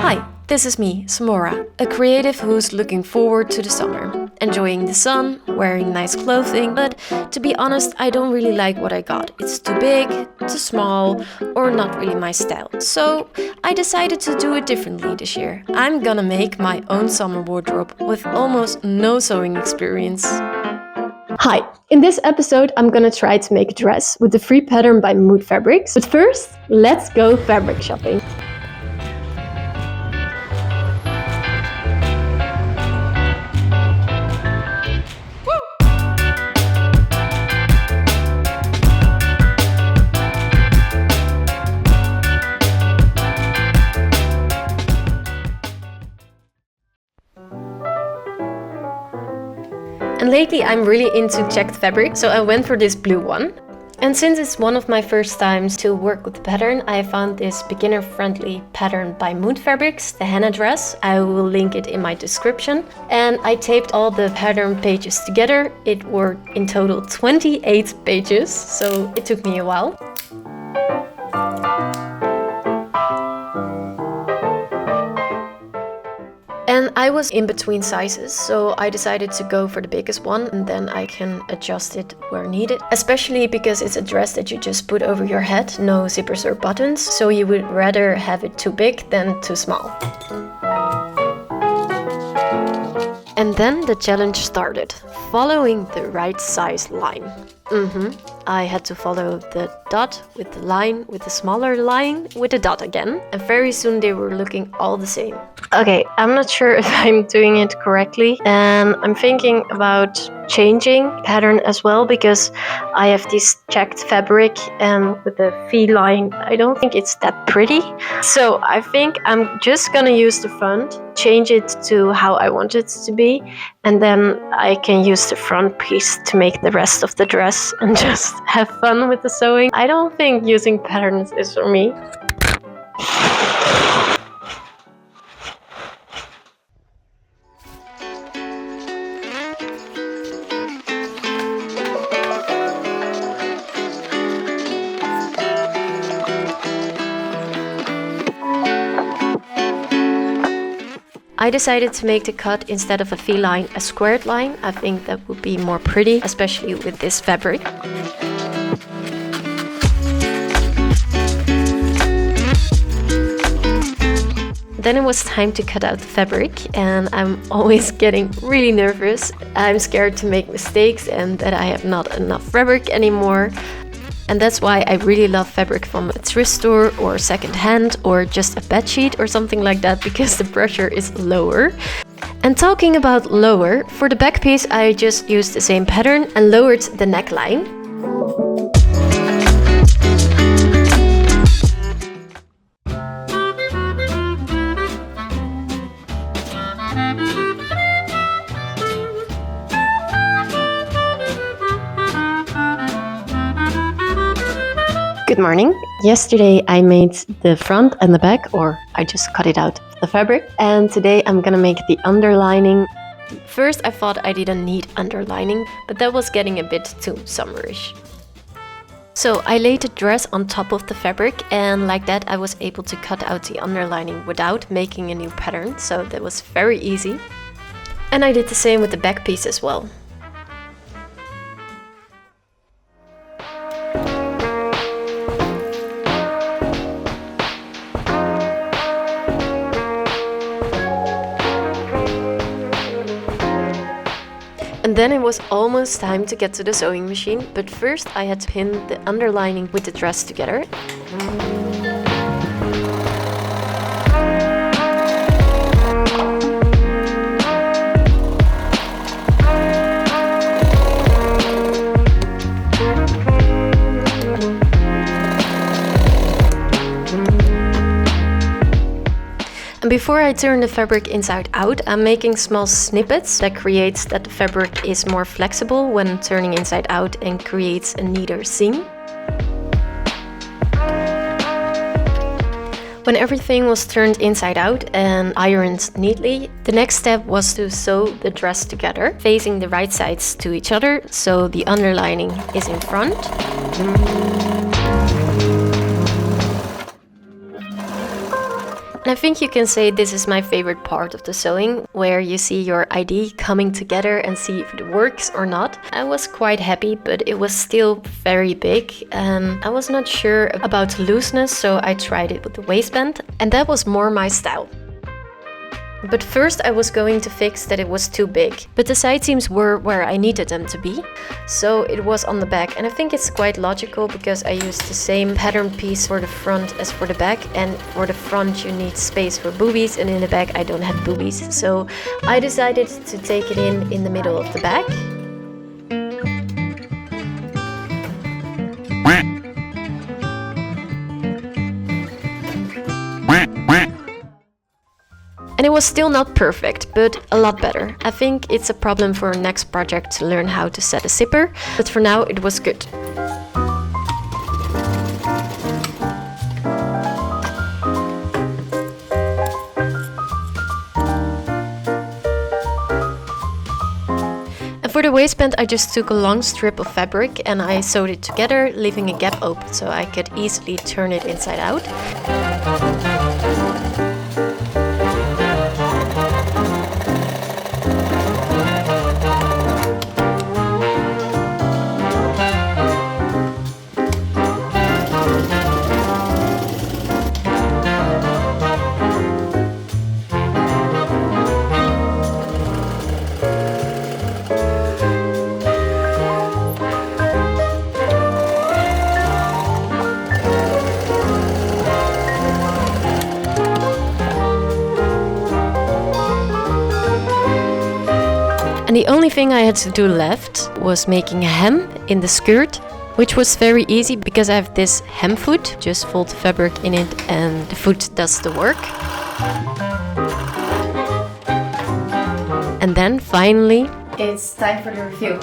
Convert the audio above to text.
Hi, this is me, Samora, a creative who's looking forward to the summer, enjoying the sun, wearing nice clothing, but to be honest, I don't really like what I got. It's too big, too small, or not really my style. So I decided to do it differently this year. I'm gonna make my own summer wardrobe with almost no sewing experience. Hi, in this episode I'm gonna try to make a dress with the free pattern by Mood Fabrics. But first, let's go fabric shopping. And lately I'm really into checked fabric, so I went for this blue one. And since it's one of my first times to work with the pattern, I found this beginner-friendly pattern by Mood Fabrics, the Hana dress. I will link it in my description. And I taped all the pattern pages together. It were in total 28 pages, so it took me a while. And I was in between sizes, so I decided to go for the biggest one and then I can adjust it where needed. Especially because it's a dress that you just put over your head, no zippers or buttons, so you would rather have it too big than too small. And then the challenge started, following the right size line. I had to follow the dot with the line with the smaller line with the dot again, and very soon they were looking all the same. Okay, I'm not sure if I'm doing it correctly, and I'm thinking about changing pattern as well because I have this checked fabric and with the V line, I don't think it's that pretty. So I think I'm just gonna use the front, change it to how I want it to be, and then I can use the front piece to make the rest of the dress and just have fun with the sewing. I don't think using patterns is for me. I decided to make the cut instead of a V-line, a squared line. I think that would be more pretty, especially with this fabric. Then it was time to cut out the fabric, and I'm always getting really nervous. I'm scared to make mistakes and that I have not enough fabric anymore. And that's why I really love fabric from a thrift store or secondhand or just a bedsheet or something like that, because the pressure is lower. And talking about lower, for the back piece I just used the same pattern and lowered the neckline. Good morning. Yesterday I made the front and the back, or I just cut it out of the fabric. And today I'm gonna make the underlining. First I thought I didn't need underlining, but that was getting a bit too summerish. So I laid the dress on top of the fabric, and like that I was able to cut out the underlining without making a new pattern, so that was very easy. And I did the same with the back piece as well. And then it was almost time to get to the sewing machine, but first I had to pin the underlining with the dress together. And before I turn the fabric inside out, I'm making small snippets that creates that the fabric is more flexible when turning inside out and creates a neater seam. When everything was turned inside out and ironed neatly, the next step was to sew the dress together, facing the right sides to each other, so the underlining is in front. And I think you can say this is my favorite part of the sewing, where you see your idea coming together and see if it works or not. I was quite happy, but it was still very big and I was not sure about looseness, so I tried it with the waistband and that was more my style. But first I was going to fix that it was too big, but the side seams were where I needed them to be, so it was on the back. And I think it's quite logical because I used the same pattern piece for the front as for the back, and for the front you need space for boobies and in the back I don't have boobies, so I decided to take it in the middle of the back. And it was still not perfect, but a lot better. I think it's a problem for our next project to learn how to set a zipper, but for now it was good. And for the waistband I just took a long strip of fabric and I sewed it together, leaving a gap open so I could easily turn it inside out. And the only thing I had to do left was making a hem in the skirt, which was very easy because I have this hem foot. Just fold the fabric in it and the foot does the work. And then finally, It's time for the review.